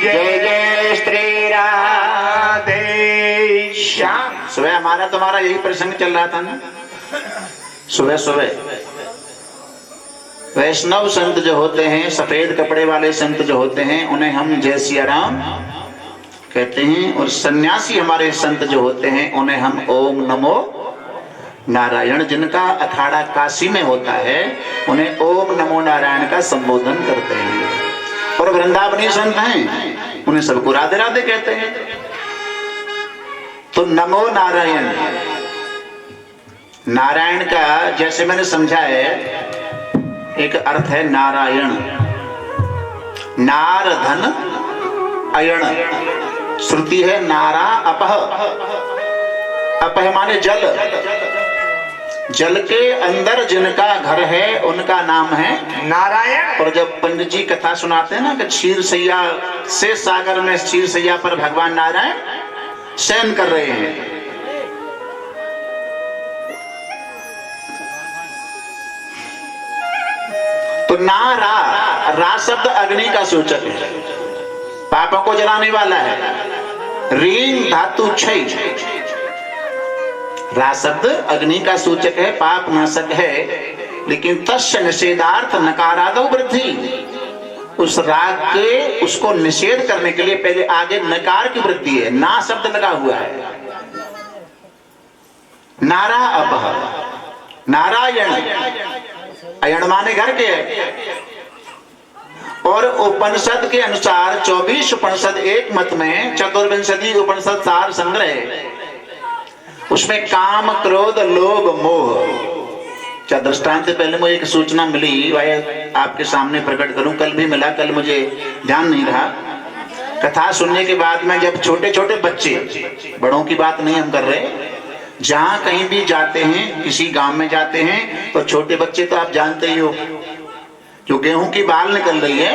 जय जय श्री राधे श्याम। सुबह हमारा तुम्हारा यही प्रसंग चल रहा था ना, सुबह सुबह वैष्णव संत जो होते हैं, सफेद कपड़े वाले संत जो होते हैं, उन्हें हम जय सिया राम कहते हैं। और सन्यासी हमारे संत जो होते हैं, उन्हें हम ओम नमो नारायण, जिनका अखाड़ा काशी में होता है, उन्हें ओम नमो नारायण का संबोधन करते हैं। और वृंदावनी संत हैं, उन्हें सबको राधे राधे कहते हैं। तो नमो नारायण, नारायण का जैसे मैंने समझा है, एक अर्थ है नारायण, नार धन अयण, श्रुति है नारा अपह, अपह माने जल, जल के अंदर जिनका घर है उनका नाम है नारायण। और जब पंडित जी कथा सुनाते हैं ना कि क्षीर सैया से सागर में, क्षीर सैया पर भगवान नारायण शयन कर रहे हैं, तो नारा, रा शब्द अग्नि का सूचक है, पापों को जलाने वाला है। रींग धातु क्षय, रा शब्द अग्नि का सूचक है, पाप नाशक है। लेकिन तस्य निषेधार्थ नकारादो वृद्धि, उस राग के उसको निषेध करने के लिए पहले आगे नकार की वृद्धि है, ना शब्द लगा हुआ है। नारा अपह, नारायण, अयण माने घर के। और उपनिषद के अनुसार 24 उपनिषद एक मत में, चतुर्विंशति उपनिषद सार संग्रह, उसमें काम क्रोध लोभ मोह, क्या दृष्टांत से पहले मुझे एक सूचना मिली, भाई आपके सामने प्रकट करूं, कल भी मिला, कल मुझे ध्यान नहीं रहा। कथा सुनने के बाद में जब छोटे छोटे बच्चे, बड़ों की बात नहीं हम कर रहे, जहां कहीं भी जाते हैं, किसी गांव में जाते हैं, तो छोटे बच्चे तो आप जानते ही हो, जो गेहूं की बाल निकल रही है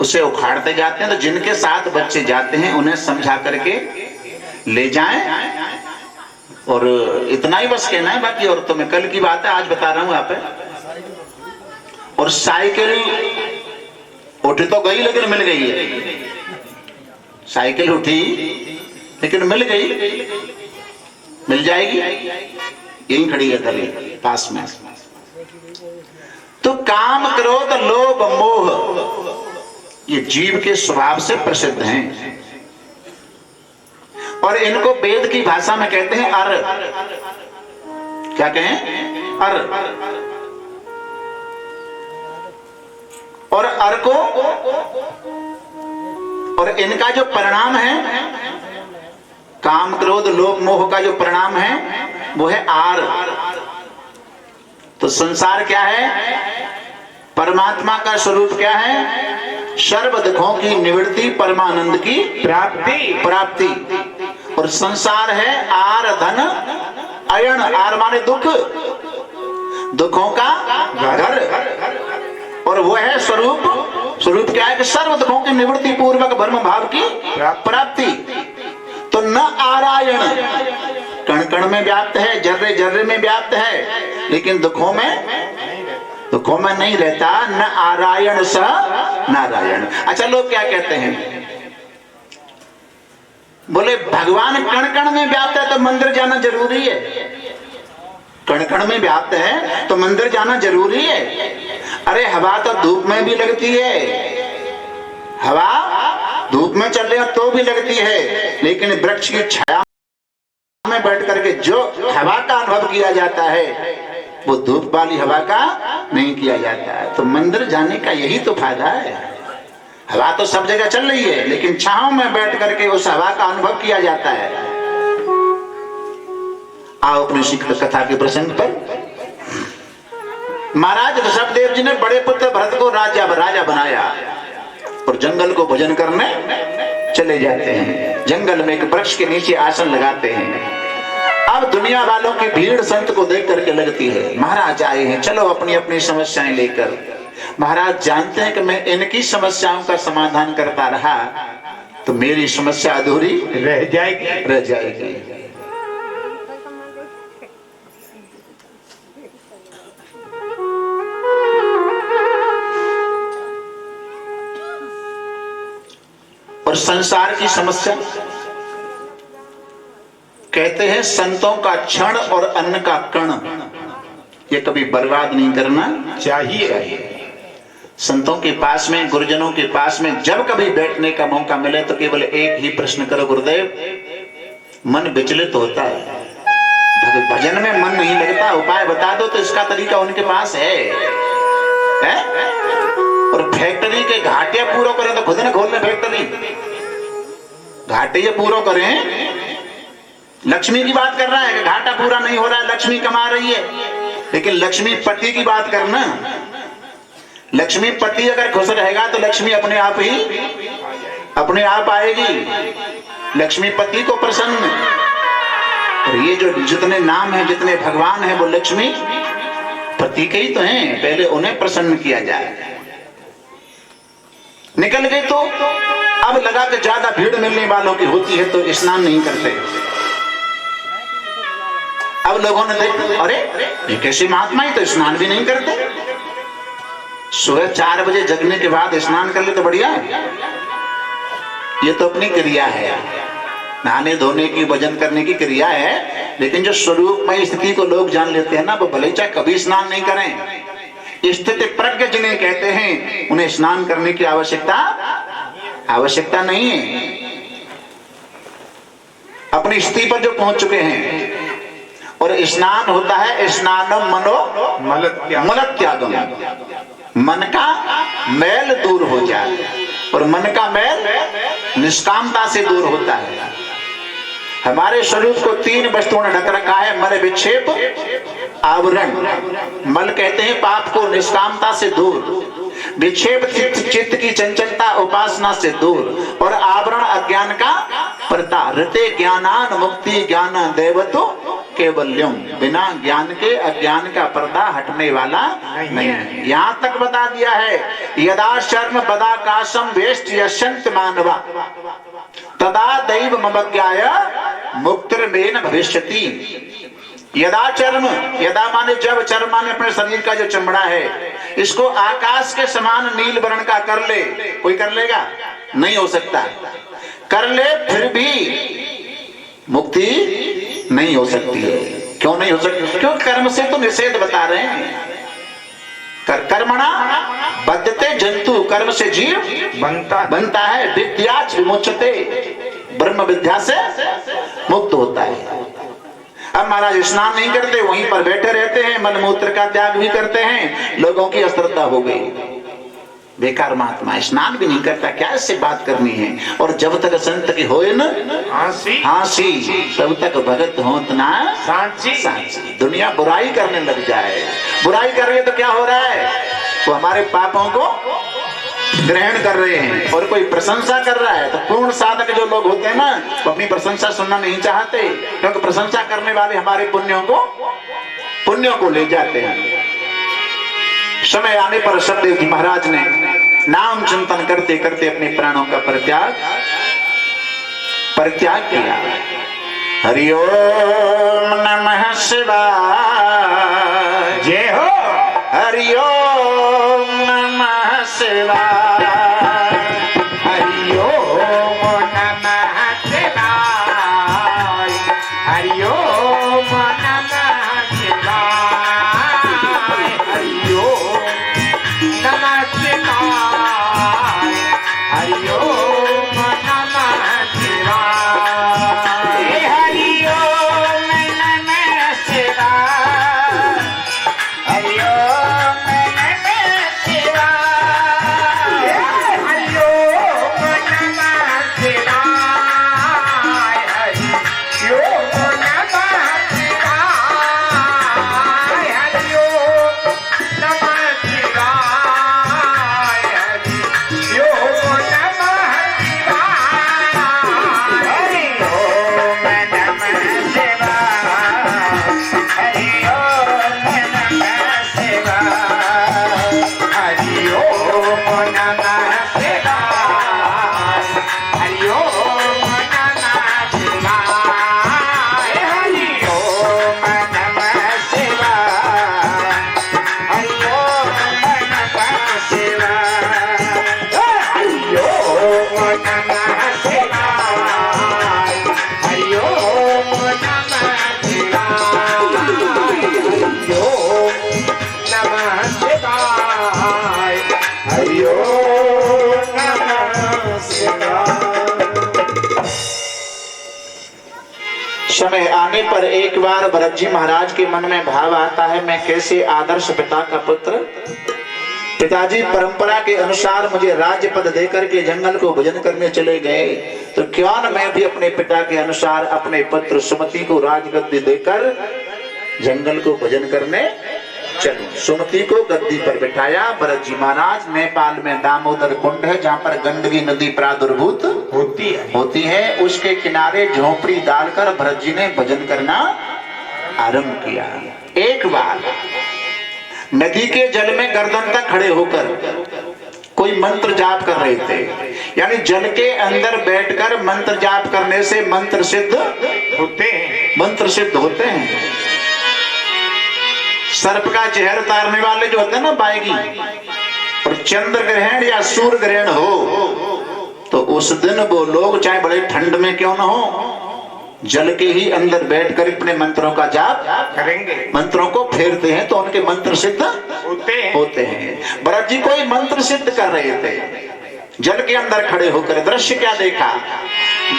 उसे उखाड़ते जाते हैं। तो जिनके साथ बच्चे जाते हैं उन्हें समझा करके ले जाएं, और इतना ही बस कहना है, बाकी और तो मैं कल की बात है, आज बता रहा हूं आप। और साइकिल उठी तो गई लेकिन मिल गई है, साइकिल उठी लेकिन मिल गई, मिल जाएगी, यही खड़ी है दली पास में। तो काम क्रोध लोभ मोह ये जीव के स्वभाव से प्रसिद्ध हैं, और इनको वेद की भाषा में कहते हैं अर। क्या कहें? अर। और अर को, और इनका जो परिणाम है, काम क्रोध लोभ मोह का जो परिणाम है वो है आर। तो संसार क्या है? परमात्मा का स्वरूप क्या है? सर्व दुखों की निवृत्ति, परमानंद की प्राप्ति। और संसार है आर धन अयण, आर माने दुख, दुखों का घर, और वो है स्वरूप। स्वरूप क्या है? कि सर्व दुखों की निवृत्ति पूर्वक ब्रह्म भाव की प्राप्ति। तो न आरायण, कण कण में व्याप्त है, जर्रे जर्रे में व्याप्त है, लेकिन दुखों में नहीं रहता। न आरायण स नारायण। अच्छा, लोग क्या कहते हैं? बोले भगवान कण कण में व्याप्त है तो मंदिर जाना जरूरी है। कण कण में व्याप्त है तो मंदिर जाना जरूरी है। अरे हवा तो धूप में भी लगती है, हवा धूप में चल रही है तो भी लगती है, लेकिन वृक्ष की छाया में बैठ करके जो हवा का अनुभव किया जाता है वो धूप वाली हवा का नहीं किया जाता है। तो मंदिर जाने का यही तो फायदा है। हवा तो सब जगह चल रही है, लेकिन छांव में बैठ करके उस हवा का अनुभव किया जाता है। आओ अपनी कथा के प्रसंग पर। महाराज ऋषभदेव जी ने बड़े पुत्र भरत को राजा बनाया और जंगल को भोजन करने चले जाते हैं। जंगल में एक वृक्ष के नीचे आसन लगाते हैं। अब दुनिया वालों की भीड़ संत को देख करके लगती है, महाराज आए हैं, चलो अपनी अपनी समस्याएं लेकर। महाराज जानते हैं कि मैं इनकी समस्याओं का समाधान करता रहा तो मेरी समस्या अधूरी रह जाएगी। और संसार की समस्या। कहते हैं संतों का क्षण और अन्न का कण ये कभी बर्बाद नहीं करना चाहिए। संतों के पास में, गुरुजनों के पास में जब कभी बैठने का मौका मिले तो केवल एक ही प्रश्न करो, गुरुदेव मन विचलित होता है, भजन में मन नहीं लगता, उपाय बता दो। तो इसका तरीका उनके पास है? और फैक्ट्री के घाटे पूरा करें तो खुद ने खोल ले फैक्ट्री, घाटे ये पूरा करें। लक्ष्मी की बात कर रहा है कि घाटा पूरा नहीं हो रहा है, लक्ष्मी कमा रही है, लेकिन लक्ष्मी पति की बात करना। लक्ष्मी पति अगर खुश रहेगा तो लक्ष्मी अपने आप आएगी। लक्ष्मी पति को प्रसन्न। और ये जो जितने नाम हैं, जितने भगवान हैं, वो लक्ष्मी पति के ही तो हैं। पहले उन्हें प्रसन्न किया जाए। निकल गए तो अब लगा कि ज्यादा भीड़ मिलने वालों की होती है तो स्नान नहीं करते। अब लोगों ने देखा, अरे ये कैसे महात्मा ही तो स्नान भी नहीं करते। सुबह 4 बजे जगने के बाद स्नान कर ले तो बढ़िया है। ये तो अपनी क्रिया है, नहाने धोने की, भजन करने की क्रिया है। लेकिन जो स्वरूप में स्थिति को लोग जान लेते हैं ना, वो भले चाहे कभी स्नान नहीं करें, स्थिति प्रज्ञ जिन्हें कहते हैं, उन्हें स्नान करने की आवश्यकता नहीं है। अपनी स्थिति पर जो पहुंच चुके हैं। और स्नान होता है स्नानम मनो मलत्यागम, मन का मैल दूर हो जाए। और मन का मैल निष्कामता से दूर होता है। हमारे स्वरूप को 3 वस्तुओं ने ढक रखा है, मल विक्षेप आवरण। मल कहते हैं पाप को, निष्कामता से दूर। विक्षेप चित्त की चंचलता, उपासना से दूर। और आवरण अज्ञान का पर्दा। ऋते ज्ञानान मुक्ति ज्ञान देवतो केवल्यम। बिना ज्ञान के अज्ञान का पर्दा हटने वाला नहीं है। यहां तक बता दिया है, यदा शर्म बदाकाशम वेष्ट यशंत मानवा तदा दैव ममज्ञाय मुक्तिर्मेन भविष्यति। यदा चर्म, यदा माने जब, चर्म माने अपने शरीर का जो चमड़ा है, इसको आकाश के समान नील वर्ण का कर ले। कोई कर लेगा? नहीं हो सकता। कर ले फिर भी मुक्ति नहीं हो सकती है। क्यों नहीं हो सकती? क्यों? कर्म से तो निषेध बता रहे हैं। कर्मणा बद्धते जंतु, कर्म से जीव बनता है। विद्या विमुच्यते, ब्रह्म विद्या से मुक्त होता है। अब महाराज स्नान नहीं करते, वहीं पर बैठे रहते हैं, मन मूत्र का त्याग भी करते हैं। लोगों की अश्रद्धा हो गई। बेकार महात्मा स्नान भी नहीं करता, क्या इससे बात करनी है। और जब तक संत की होए न हांसी, तब तक भगत होत ना सांची। दुनिया बुराई करने लग जाए। बुराई कर रही है तो क्या हो रहा है? वो हमारे पापों को ग्रहण कर रहे हैं। और कोई प्रशंसा कर रहा है तो पूर्ण साधक जो लोग होते हैं ना, वो अपनी प्रशंसा सुनना नहीं चाहते, क्योंकि प्रशंसा करने वाले हमारे पुण्यों को ले जाते हैं। समय आने पर सतदेव जी महाराज ने नाम चिंतन करते करते अपने प्राणों का परित्याग किया। हरि ओम नमः शिवाय, जय हो। हरि ओम नमः शिवाय, हरि ओम नमः शिवाय, हरि ओम नमः शिवाय, हरि ओम नमः शिवाय, हरि ओम नमः शिवाय, हरि ओम नमः शिवाय, हरि ओम नमः शिवाय, हरि ओम नमः शिवाय, हरि ओम नमः शिवाय, हरि ओम नमः शिवाय, हरि ओम नमः शिवाय, हरि ओम नमः समय आने पर एक बार भरत जी महाराज के मन में भाव आता है, मैं कैसे आदर्श पिता का पुत्र, पिताजी परंपरा के अनुसार मुझे राज्य पद देकर के जंगल को भजन करने चले गए, तो क्यों न मैं भी अपने पिता के अनुसार अपने पुत्र सुमति को राजगद्दी देकर जंगल को भजन करने चलो। सुमति को गद्दी पर बिठाया। भरत जी महाराज, नेपाल में दामोदर कुंड है जहाँ पर गंडकी नदी प्रादुर्भूत होती है, उसके किनारे झोपड़ी डालकर भरत जी ने भजन करना आरंभ किया। एक बार नदी के जल में गर्दन तक खड़े होकर कोई मंत्र जाप कर रहे थे, यानी जल के अंदर बैठकर मंत्र जाप करने से मंत्र सिद्ध होते हैं। सर्प का जहर उतारने वाले जो होते हैं ना बाएगी, और चंद्र ग्रहण या सूर्य ग्रहण हो तो उस दिन वो लोग चाहे बड़े ठंड में क्यों ना हो, जल के ही अंदर बैठकर अपने मंत्रों का जाप करेंगे, मंत्रों को फेरते हैं तो उनके मंत्र सिद्ध होते हैं। भरत जी कोई मंत्र सिद्ध कर रहे थे, जल के अंदर खड़े होकर। दृश्य क्या देखा,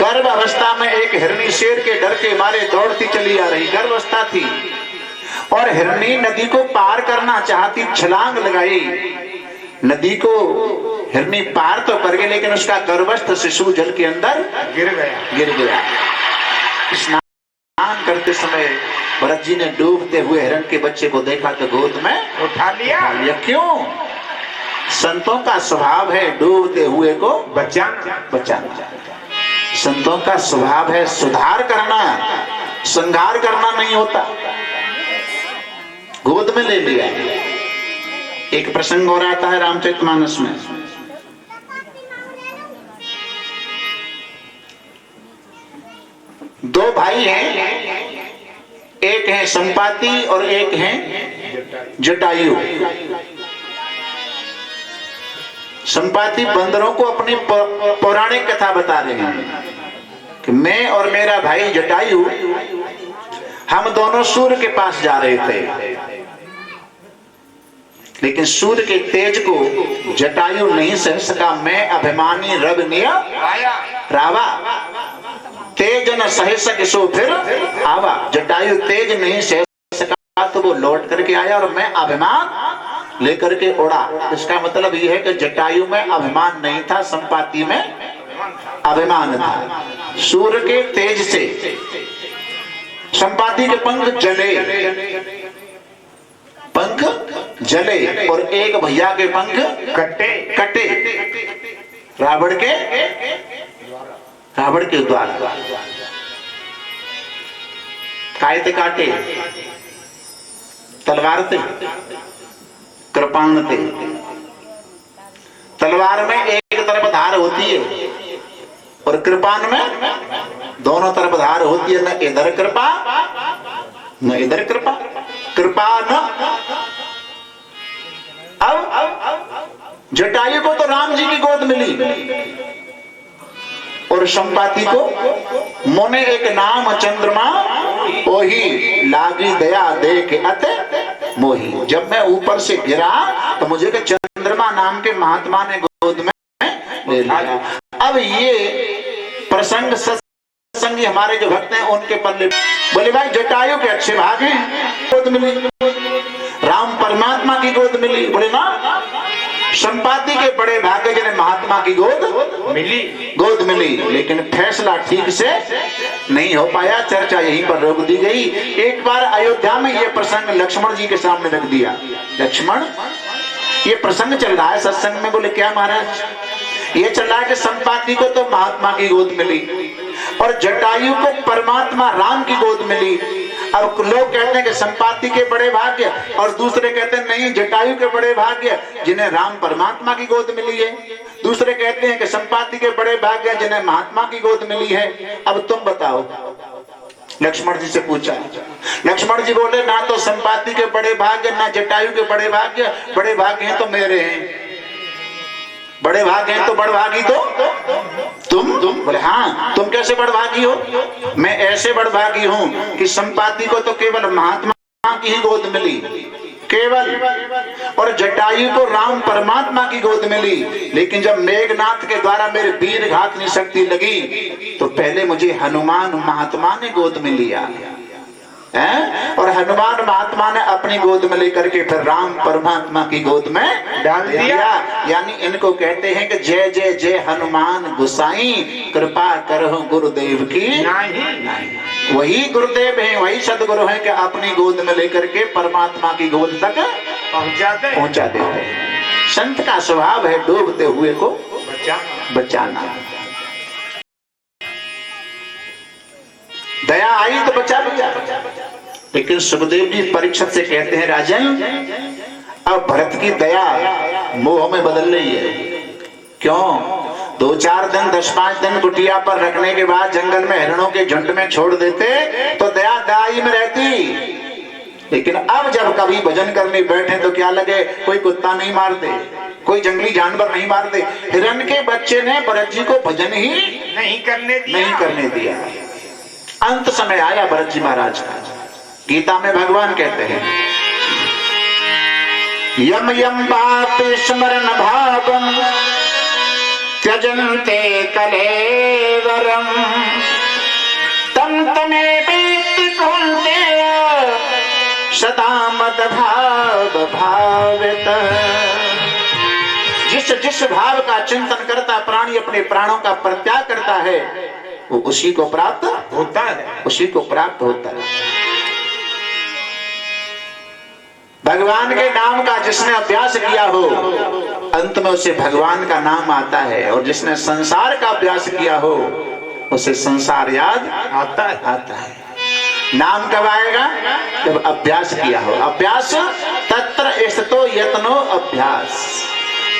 गर्भ अवस्था में एक हिरनी शेर के डर के मारे दौड़ती चली आ रही, गर्भ अवस्था थी, और हिरनी नदी को पार करना चाहती, छलांग लगाई, नदी को हिरनी पार तो कर गई, लेकिन उसका गर्भस्थ शिशु जल के अंदर गिर गया। स्नान करते समय भरत जी ने डूबते हुए हिरण के बच्चे को देखा तो गोद में उठा लिया। क्यों? संतों का स्वभाव है डूबते हुए को बचाना। संतों का स्वभाव है सुधार करना, संहार करना नहीं होता। गोद में ले लिया। एक प्रसंग हो रहा है रामचरितमानस में, दो भाई हैं, एक है संपाति और एक है जटायु। संपाति बंदरों को अपनी पौराणिक कथा बता रहे हैं कि मैं और मेरा भाई जटायु, हम दोनों सूर्य के पास जा रहे थे, लेकिन सूर्य के तेज को जटायु नहीं सह सका। मैं अभिमानी रब निया रावा, तेज न सह सके सो फिर आवा। जटायु तेज नहीं सह सका तो वो लौट करके आया, और मैं अभिमान लेकर के उड़ा। इसका मतलब यह है कि जटायु में अभिमान नहीं था, संपाति में अभिमान था। सूर्य के तेज से संपाति के पंख जले और एक भैया के पंख कटे। रावण के द्वारा कायते काटे, तलवार थे, कृपाण थे। तलवार में एक तरफ धार होती है और कृपाण में दोनों तरफ धार होती है, न इधर कृपा न इधर कृपा, कृपा न। अब जटायु को तो राम जी की गोद मिली, और संपाति को मोने एक नाम चंद्रमा ओही, लागी दया देख अत मोही। जब मैं ऊपर से गिरा तो मुझे के चंद्रमा नाम के महात्मा ने गोद में ले लिया। अब ये प्रसंग सत्संगी हमारे जो भक्त हैं उनके पल्ले। बोले भाई जटायु के अच्छे भाग हैं, गोद मिली, राम परमात्मा की गोद मिली। बोले ना, संपाति के बड़े भाग्य जिन्हें महात्मा की गोद मिली, लेकिन फैसला ठीक से नहीं हो पाया। चर्चा यहीं पर रोक दी गई। एक बार अयोध्या में यह प्रसंग लक्ष्मण जी के सामने रख दिया। लक्ष्मण, ये प्रसंग चल रहा है सत्संग में। बोले क्या महाराज? ये चल रहा है कि संपाति को तो महात्मा की गोद मिली और जटायु को परमात्मा राम की गोद मिली। अब लोग कहते हैं कि संपाति के बड़े भाग्य, और दूसरे कहते हैं नहीं, जटायु के बड़े भाग्य जिन्हें राम परमात्मा की गोद मिली है। दूसरे कहते हैं कि संपाति के बड़े भाग्य जिन्हें महात्मा की गोद मिली है। अब तुम बताओ। लक्ष्मण जी से पूछा। लक्ष्मण जी बोले ना तो संपाति के बड़े भाग्य ना जटायु के बड़े भाग्य, बड़े भाग्य हैं तो मेरे हैं। बड़े भाग हैं तो बड़भागी तो तुम। बोले हाँ, तुम कैसे बड़भागी हो? मैं ऐसे बड़भागी हूं कि संपाति को तो केवल महात्मा की ही गोद मिली, केवल, और जटायु को राम परमात्मा की गोद में ली। लेकिन जब मेघनाथ के द्वारा मेरे वीर घातनी शक्ति लगी तो पहले मुझे हनुमान महात्मा ने गोद में लिया है, और हनुमान महात्मा ने अपनी गोद में लेकर के फिर राम परमात्मा की गोद में डाल दिया। यानी इनको कहते हैं कि जय जय जय हनुमान गोसाई, कृपा करो गुरुदेव की नहीं। वही गुरुदेव हैं, वही सदगुरु हैं कि अपनी गोद में लेकर के परमात्मा की गोद तक पहुंचा देते हैं। संत का स्वभाव है डूबते हुए को बचाना। दया आई तो बचा लिया। लेकिन सुखदेव जी परीक्षित से कहते हैं, राजन अब भरत की दया मोह में बदल रही है। क्यों? 2-4 दिन 10-5 दिन कुटिया पर रखने के बाद जंगल में हिरणों के झुंड में छोड़ देते तो दया दाई में रहती। लेकिन अब जब कभी भजन करने बैठे तो क्या लगे, कोई कुत्ता नहीं मार दे, कोई जंगली जानवर नहीं मार दे। हिरण के बच्चे ने भरत जी को भजन ही नहीं करने दिया। अंत समय आया भरत जी महाराज का। गीता में भगवान कहते हैं, यम यम पाप स्मरण भावम त्यजन्ते कलेवरम तम तमे वेत्ति कौन्तेय सदा मद भाव भावित। जिस भाव का चिंतन करता प्राणी अपने प्राणों का परित्याग करता है वो उसी को प्राप्त होता है। भगवान के नाम का जिसने अभ्यास किया हो अंत में उसे भगवान का नाम आता है, और जिसने संसार का अभ्यास किया हो उसे संसार याद आता है। नाम कब आएगा? जब अभ्यास किया हो। अभ्यास तत्र स्थितो यत्नो अभ्यास।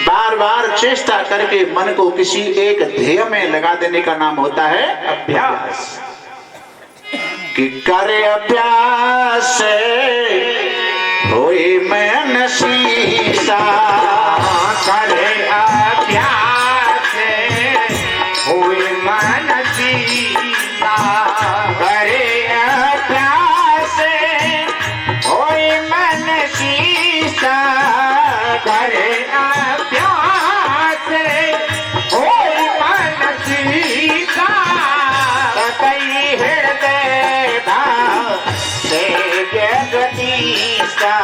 बार बार चेष्टा करके मन को किसी एक ध्येय में लगा देने का नाम होता है अभ्यास। कि करे अभ्यास होए मन शीशा, करे अभ्यास होए मन शीशा, करे अभ्यास होए मन शीशा, करे अभ्यास होए मन शीशा। ततई हृदय भाव से जगदीशा,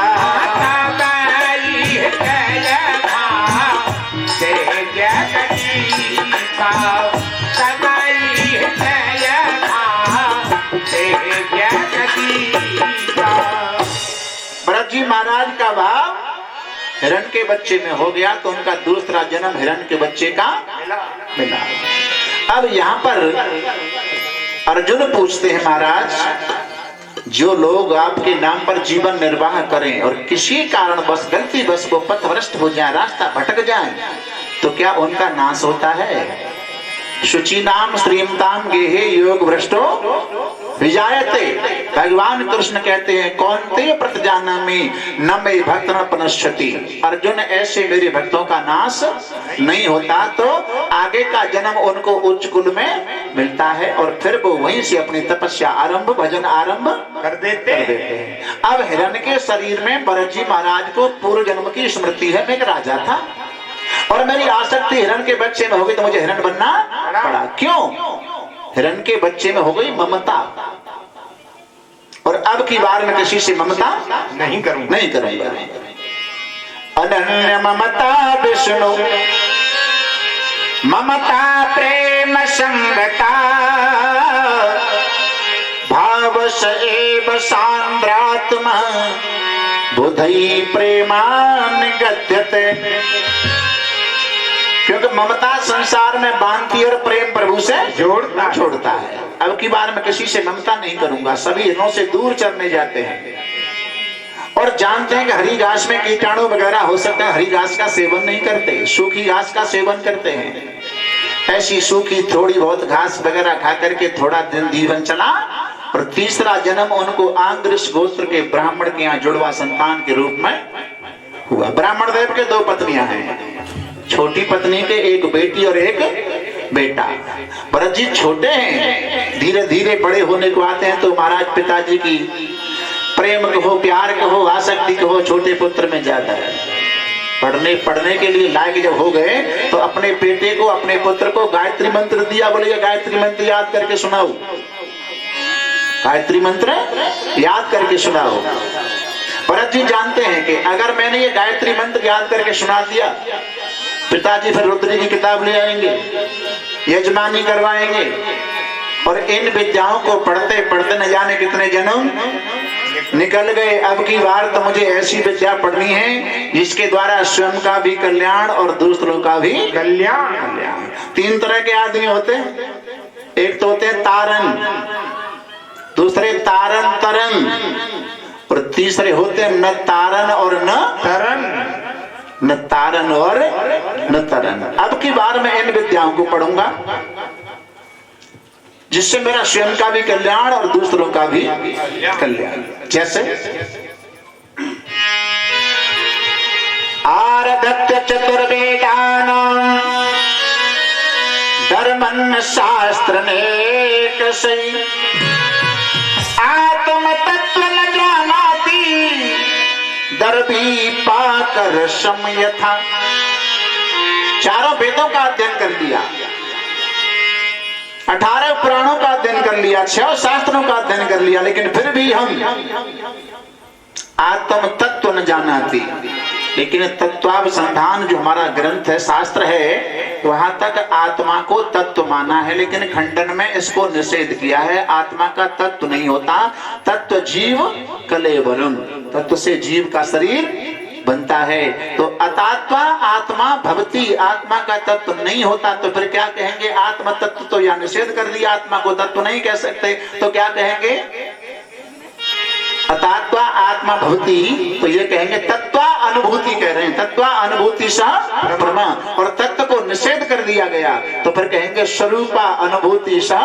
भरत जी महाराज का भाव हिरण के बच्चे में हो गया तो उनका दूसरा जन्म हिरण के बच्चे का मिला। अब यहाँ पर अर्जुन पूछते हैं, महाराज जो लोग आपके नाम पर जीवन निर्वाह करें और किसी कारण बस गलती बस वो पथभ्रष्ट हो जाए, रास्ता भटक जाए, तो क्या उनका नाश होता है? शुचि नाम श्रीमताम गेहे योग भ्रष्टो विजायते। भगवान कृष्ण कहते हैं, कौन्तेय प्रतजानामि न मे भक्तः पनश्यति। अर्जुन ऐसे मेरे भक्तों का नाश नहीं होता, तो आगे का जन्म उनको उच्च कुल में मिलता है और फिर वो वहीं से अपनी तपस्या आरंभ, भजन आरंभ कर देते हैं। अब हिरण के शरीर में भरत जी महाराज को पूर्व जन्म की स्मृति है। मैं एक राजा था और मेरी आसक्ति हिरण के बच्चे में हो गई तो मुझे हिरण बनना पड़ा। क्यों? हिरण के बच्चे में हो गई ममता, और अब की बार में किसी से ममता नहीं करूंगा। अनन्य ममता विष्णु ममता प्रेम संगता भाव एव सांद्रात्मा बुधई प्रेमान गद्यते। क्योंकि ममता संसार में बांधती और प्रेम प्रभु से छोड़ता है। अब की बार मैं किसी से ममता नहीं करूंगा। सभी हिरणों से दूर चरने जाते हैं और जानते हैं कि हरी घास में कीटाणु वगैरह हो सकते हैं, हरी घास का सेवन नहीं करते, सूखी घास का सेवन करते हैं। ऐसी सूखी थोड़ी बहुत घास वगैरह खा करके थोड़ा दिन जीवन चला और तीसरा जन्म उनको आंग्रिश गोत्र के ब्राह्मण के यहाँ जुड़वा संतान के रूप में हुआ। ब्राह्मण देव के 2 पत्नियां हैं, छोटी पत्नी के एक बेटी और एक बेटा। भरत जी छोटे हैं, धीरे धीरे बड़े होने को आते हैं तो महाराज पिताजी की प्रेम कहो, प्यार कहो, आसक्ति कहो, छोटे पुत्र में ज्यादा है। पढ़ने के लिए लायक जब हो गए तो अपने बेटे को, अपने पुत्र को गायत्री मंत्र दिया। बोले ये गायत्री मंत्र याद करके सुनाओ, गायत्री मंत्र याद करके सुनाओ। भरत जी जानते हैं कि अगर मैंने ये गायत्री मंत्र याद करके सुना दिया, पिताजी फिर रुद्र की किताब ले आएंगे, यजमानी करवाएंगे और इन विद्याओं को पढ़ते पढ़ते न जाने कितने जन्म निकल गए। अब की बार तो मुझे ऐसी विद्या पढ़नी है जिसके द्वारा स्वयं का भी कल्याण और दूसरों का भी कल्याण। तीन तरह के आदमी होते हैं, एक तो होते हैं तारन, दूसरे तारन तरन और तीसरे होते हैं न तारन और न तरन। न तारन और न तरन। अब की बार मैं इन विद्याओं को पढ़ूंगा जिससे मेरा स्वयं का भी कल्याण और दूसरों का भी कल्याण। जैसे आरधत्य चतुर्वेदानां धर्मन् शास्त्र नेक सई, आत्म तत्व न जानाति दर्भी पाकर सम यथा। चारों वेदों का अध्ययन कर लिया, 18 पुराणों का अध्ययन कर लिया, 6 शास्त्रों का अध्ययन कर लिया, लेकिन फिर भी हम आत्म तत्व न जानाती। लेकिन तत्वाभिसंधान जो हमारा ग्रंथ है, शास्त्र है, वहां तक आत्मा को तत्व माना है, लेकिन खंडन में इसको निषेध किया है। आत्मा का तत्व नहीं होता, तत्व जीव कलेवरम, तत्व से जीव का शरीर बनता है। तो अतात्मा आत्मा भवती, आत्मा का तत्व नहीं होता। तो फिर क्या कहेंगे? आत्म तत्व तो या निषेध कर दिया, आत्मा को तत्व नहीं कह सकते, तो क्या कहेंगे? अतात्वा आत्मा भवती, तो ये कहेंगे तत्वा अनुभूति कह रहे हैं, तत्वा अनुभूति सा प्रमा, और तत्व को निषेध कर दिया गया तो फिर कहेंगे स्वरूपा अनुभूति सा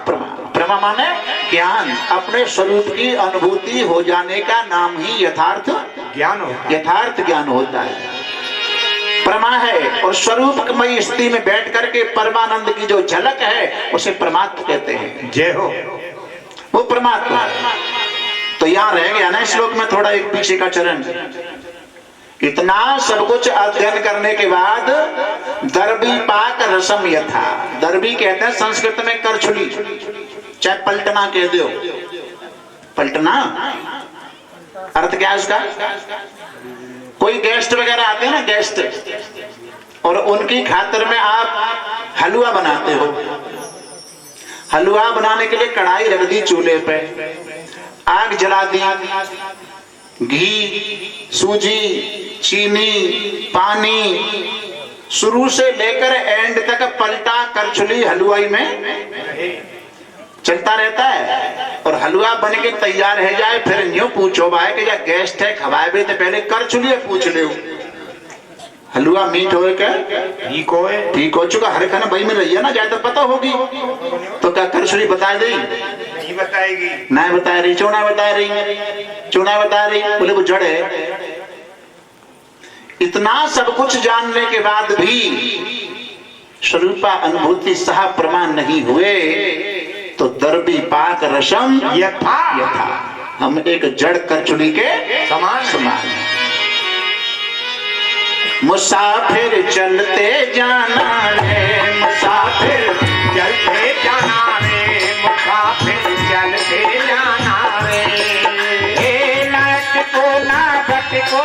प्रमा। प्रमा माने ज्ञान, अपने स्वरूप की अनुभूति हो जाने का नाम ही यथार्थ ज्ञान होता है, यथार्थ ज्ञान होता है, प्रमा है। और स्वरूपमयी स्थिति में बैठ करके परमानंद की जो झलक है उसे परमात्मा कहते हैं। जय हो, वो परमात्मा। तो यहां रह गया ना श्लोक में थोड़ा एक पीछे का चरण। इतना सब कुछ अध्ययन करने के बाद दर्भी पाक रसम यथा, दर्भी कहते हैं संस्कृत में करछुली, चाहे पलटना कह दो, पलटना अर्थ क्या है उसका? कोई गेस्ट वगैरह आते हैं ना, गेस्ट, और उनकी खातिर में आप हलवा बनाते हो। हलवा बनाने के लिए कढ़ाई रख दी चूल्हे पे, आग जला दी, घी, सूजी, चीनी, पानी, शुरू से लेकर एंड तक पलटा करछुली हलवाई में चलता रहता है। और हलवा बन के तैयार है जाए, फिर यूं पूछो भाई कि या गेस्ट है खवाए भी, तो पहले करछुली पूछ ले हलवा मीठ हो ठीक हो चुका, हर खाना भाई में रही है ना, ज्यादा पता होगी तो क्या करछुली बता देगी? नहीं बताएगी, ना बता रही, चूना बता रही, चूना बता रही, बोले वो जड़ है। इतना सब कुछ जानने के बाद भी स्वरूपा अनुभूति सह प्रमाण नहीं हुए तो दर्भी पाक रसम यथा, यथा, हम एक जड़ करछुली के समान। मुसाफिर चलते जाना रे, मुसाफिर चलते जाना रे, मुसाफिर चलते जाना रे, नायक को ना भटको,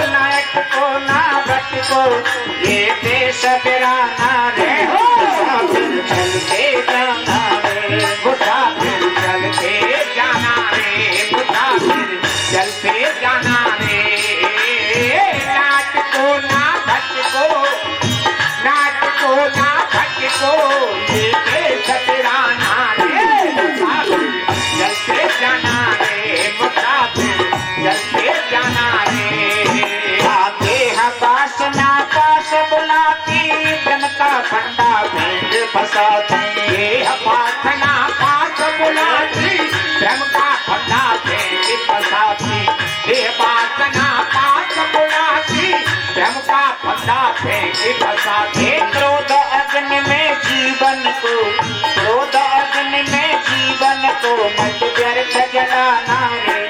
नायक को ना भटको, ये देश बिराना रे, मुसाफिर चलते जाना रे, मुसाफिर चलते जाना रे, मुसाफिर चलते जाना रे, नायक को ना भटको, नायक को ना भटको, ये देश बिराना रे, मुसाफिर चलते जाना रे, मुसाफिर चलते जाना रे, आते हैं वासना पास बुलाती, ब्रह्म का फंडा भेंट फंसाती, ये प्रार्थना पास बुलाती, ब्रह्म का फंडा भेंट फंसाती, ये वासना पास बुलाती, ब्रह्म का फंडा भेंट फंसाती, क्रोध अग्नि में जीवन को, क्रोध अग्नि में जीवन को मत व्यर्थ जलाना रे,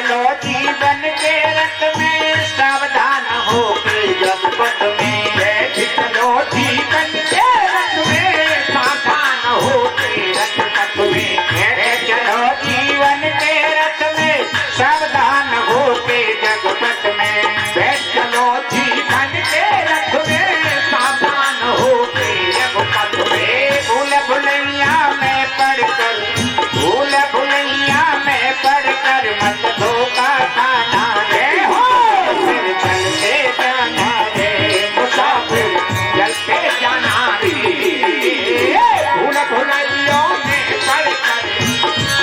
चलो जीवन के रथ में सावधान हो के जब पथ में चलो जीवन के रथ में सावधान हो के रथ पथ में चलो जीवन के रथ में सावधान हो के जग पथ में चलो जीवन के रथ में सावधान हो के जग पथ में भूल भुलैया में पढ़कर भूल भुलैया में पढ़कर मत धोखा खाना रे हो फिर चलते जाना रे मुसाफिर चलते जाना रे भूल भुलैया में पढ़कर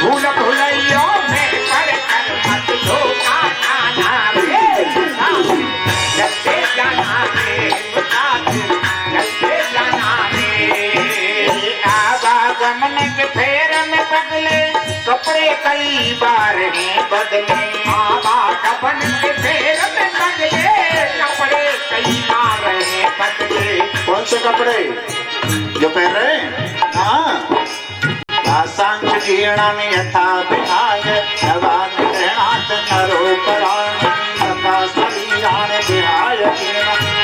भूल भुलैया में पढ़कर मत धोखा खाना रे चलते जाना रे मुसाफिर चलते जाना रे आवागमन के फेर में बदले कपड़े कई बार हैं बदले आवागमन के फेर में बदले कपड़े कई बार हैं बदले कौन से कपड़े जो पहन रहे हैं? हाँ आसांगीर्णानि यथा विहाय नवान ग्रहणात् नरोपराणि तथा शरीराणि विहाय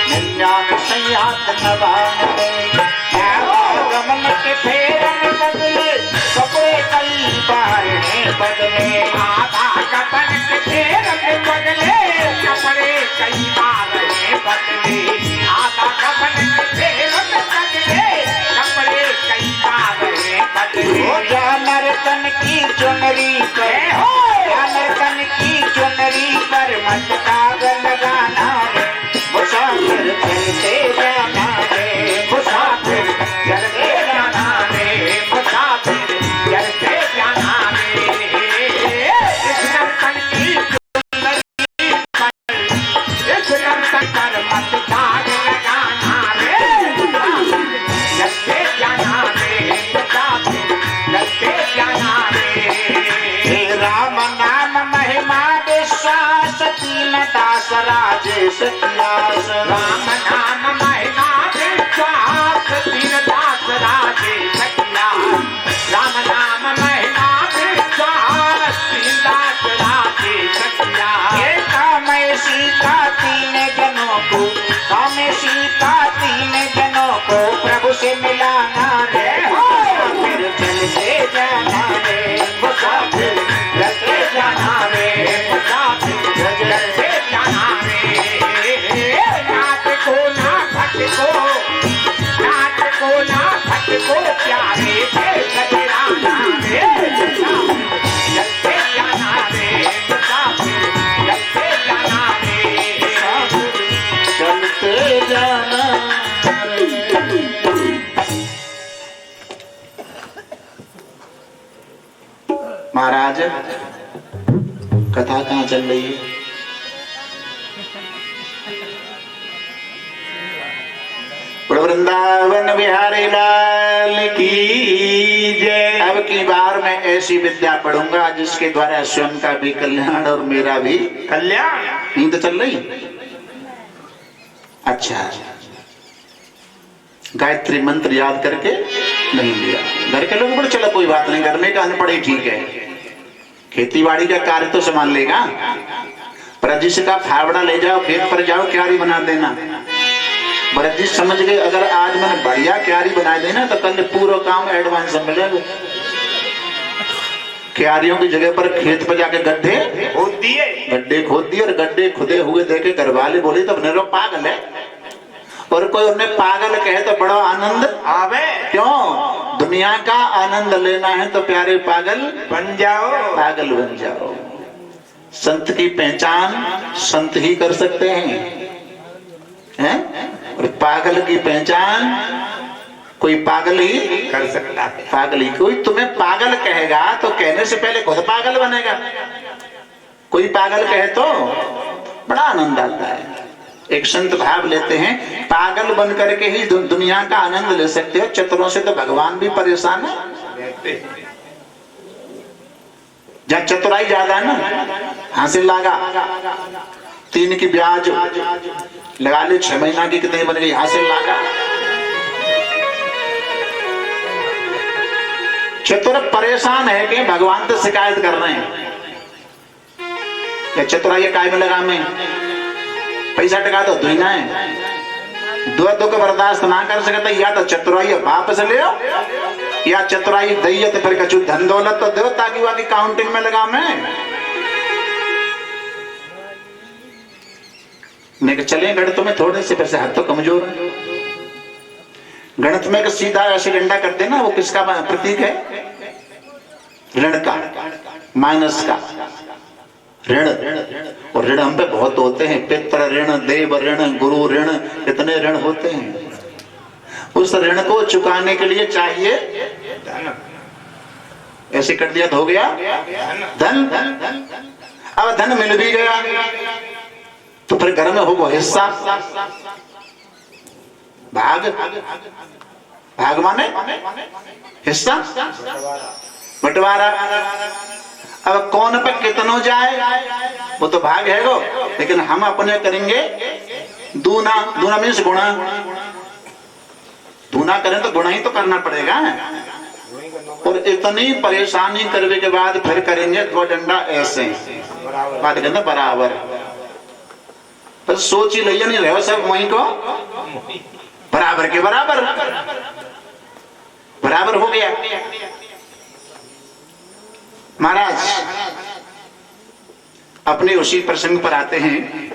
निन्यान् संयात् नवान् आवागमन के फेर में बदले कपड़े कई बार हैं बदले आवागमन के फेर में बदले कपड़े कई बार हैं बदले आवागमन के फेर में बदले कपड़े कई बार हैं बदले जानर तन की चुनरी पर जानर तन की चुनरी पर मत दाग लगाना रे मुसाफिर चलते जाना रे मुसाफिर चलते जाना रे मुसाफिर चलते जाना रे इस नर्तन की चुनरी पर इस नर्तन पर मत दाग लगाना रे चलते जाना रे मुसाफिर चलते जाना रे राम नाम महिमा विश्वास तीन दास राजेश कियास राम नाम महिमा विश्वास तीन दास राजेश कियास राम नाम महिमा विश्वास तीन दास राजेश कियास कामय सीता तीन जनों को कामय सीता तीन जनों को प्रभु से मिलाना रे फिर चलते जाना रे मुसाफिर चलते जाना रे मुसाफिर चलते जाना रे नाथ को ना भटको नाथ को ना भटको प्यारे से सजराना रे चलते जाना रे मुसाफिर चलते जाना रे चलते जाना महाराज कथा कहाँ चल रही है? वृंदावन बिहारी लाल की जय। अब की बार मैं ऐसी विद्या पढ़ूंगा जिसके द्वारा स्वयं का भी कल्याण और मेरा भी कल्याण। नहीं तो चल रही? अच्छा, गायत्री मंत्र याद करके नहीं लिया। घर के लोग बोले चलो कोई बात नहीं, घर में का अनपढ़ ही ठीक है, खेती बाड़ी का कार्य तो संभाल लेगा, ब्रजिश का फावड़ा ले जाओ, खेत पर जाओ, क्यारी बना देना। ब्रजिश समझ गए अगर आज मैंने बढ़िया क्यारी बना देना तो कल पूरा काम एडवांस मिलेगा। क्यारियों की जगह पर खेत पर जाके गड्ढे खोद दिए और गड्ढे खुदे हुए देखे घर वाले बोले तो अपने लोग पागल है, और कोई उन्हें पागल कहे तो बड़ा आनंद आवे। क्यों? दुनिया का आनंद लेना है तो प्यारे पागल बन जाओ, पागल बन जाओ। संत की पहचान संत ही कर सकते हैं, और पागल की पहचान कोई पागल ही कर सकता है। पागल ही, कोई तुम्हें पागल कहेगा तो कहने से पहले खुद पागल बनेगा। कोई पागल कहे तो बड़ा आनंद आता है। एक संत भाव लेते हैं, पागल बन करके ही दुनिया का आनंद ले सकते हो, चतुरों से तो भगवान भी परेशान है। जहाँ चतुराई ज्यादा है ना, हासिल लागा 3 की ब्याज लगा ले, 6 महीना की कितनी बन गई, हासिल लागा। चतुर परेशान है कि भगवान तो शिकायत कर रहे हैं, या चतुराई काय में लगा में पैसा टका तो दुई ना है दो दुख बर्दाश्त ना कर सकता, या तो चतुराई वापस ले आओ या चतुराई दैय तो फिर कछु धन दौलत तो दो ताकि वाकी काउंटिंग में लगा मैं चले गणित में थोड़े से पैसे हाथ तो कमजोर है। गणित में सीधा ऐसे डंडा कर देना, वो किसका प्रतीक है? ऋण का, माइनस का ऋण। और ऋण हम पे बहुत होते हैं, पितृ ऋण, देव ऋण, गुरु ऋण, इतने ऋण होते हैं। उस ऋण को चुकाने के लिए चाहिए ऐसे कर दिया तो हो गया धन। अब धन मिल भी गया तो फिर घर में होगा हिस्सा, भाग। भाग माने हिस्सा, बंटवारा। अब कौन पे कितनो जाए वो तो भाग है वो, लेकिन हम अपने करेंगे दूना। दूना मीन्स गुणा। दूना करें तो गुणा ही तो करना पड़ेगा। और इतनी परेशानी करने के बाद फिर करेंगे दो डंडा ऐसे बात करना बराबर। पर सोच ही लिया नहीं रहे सब वहीं को बराबर के बराबर बराबर हो गया। महाराज अपने उसी प्रसंग पर आते हैं।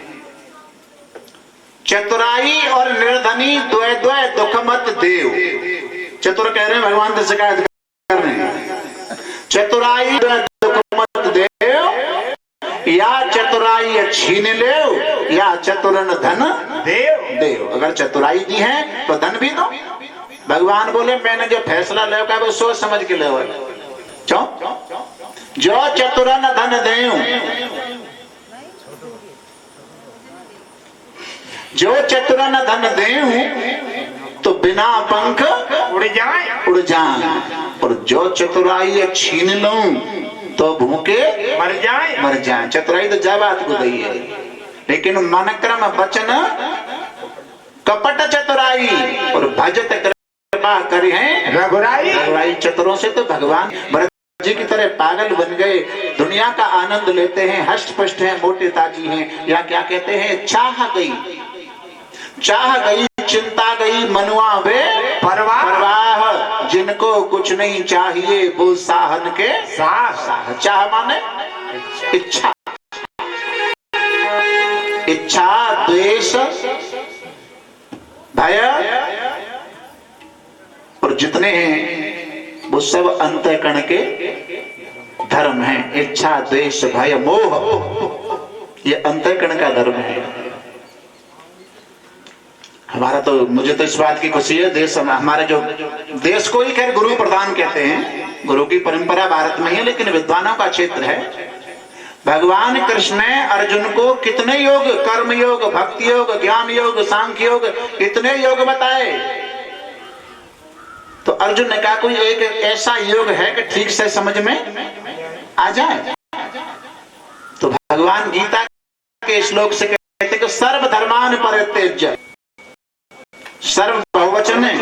चतुराई और निर्धनी द्वय द्वय दुख मत देव। चतुर कह रहे हैं भगवान से शिकायत कर रहे हैं। चतुराई द्वय दुख मत देव, या चतुराई छीन ले या चतुरन धन देव। देव अगर चतुराई दी है तो धन भी दो। भगवान बोले मैंने जो फैसला लिया वो सोच समझ के ले जो चतुरन धन देव, जो चतुरन धन देव तो बिना पंख उड़ जाए उड़ जाए, और जो चतुराई छीन लूं तो भूखे मर जाए। चतुराई तो जा बात को दी है, लेकिन मन क्रम वचन कपट चतुराई और भजत कृपा करी है रघुराई। रघुराई चतुरों से तो भगवान भरत जी की तरह पागल बन गए, दुनिया का आनंद लेते हैं, हष्ट पुष्ट हैं, मोटे ताजी हैं। या क्या कहते हैं, चाह गई चिंता गई मनुआ वे परवाह, जिनको कुछ नहीं चाहिए वो साहन के साह। चाह माने इच्छा, इच्छा द्वेष भय और जितने हैं वो सब अंतःकरण के धर्म हैं। इच्छा द्वेष भय मोह ये अंतःकरण का धर्म है। हमारा तो, मुझे तो इस बात की खुशी है, देश हमारे जो देश को ही खैर गुरु प्रधान कहते हैं, गुरु की परंपरा भारत में ही है, लेकिन विद्वानों का क्षेत्र है। भगवान कृष्ण ने अर्जुन को कितने योग, कर्म योग, भक्ति योग, ज्ञान योग, सांख्य योग, इतने योग बताए। तो अर्जुन ने कहा कोई एक ऐसा योग है कि ठीक से समझ में आ जाए। तो भगवान गीता के श्लोक से कहते कि सर्व धर्मान परित्यज्य, सर्व बहुवचन है,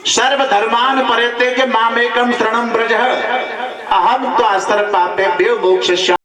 सर्व धर्मान परित्यज्य मामेकं शरणं व्रज अहम त्वा सर्व पापेभ्यो मोक्षयिष्यामि।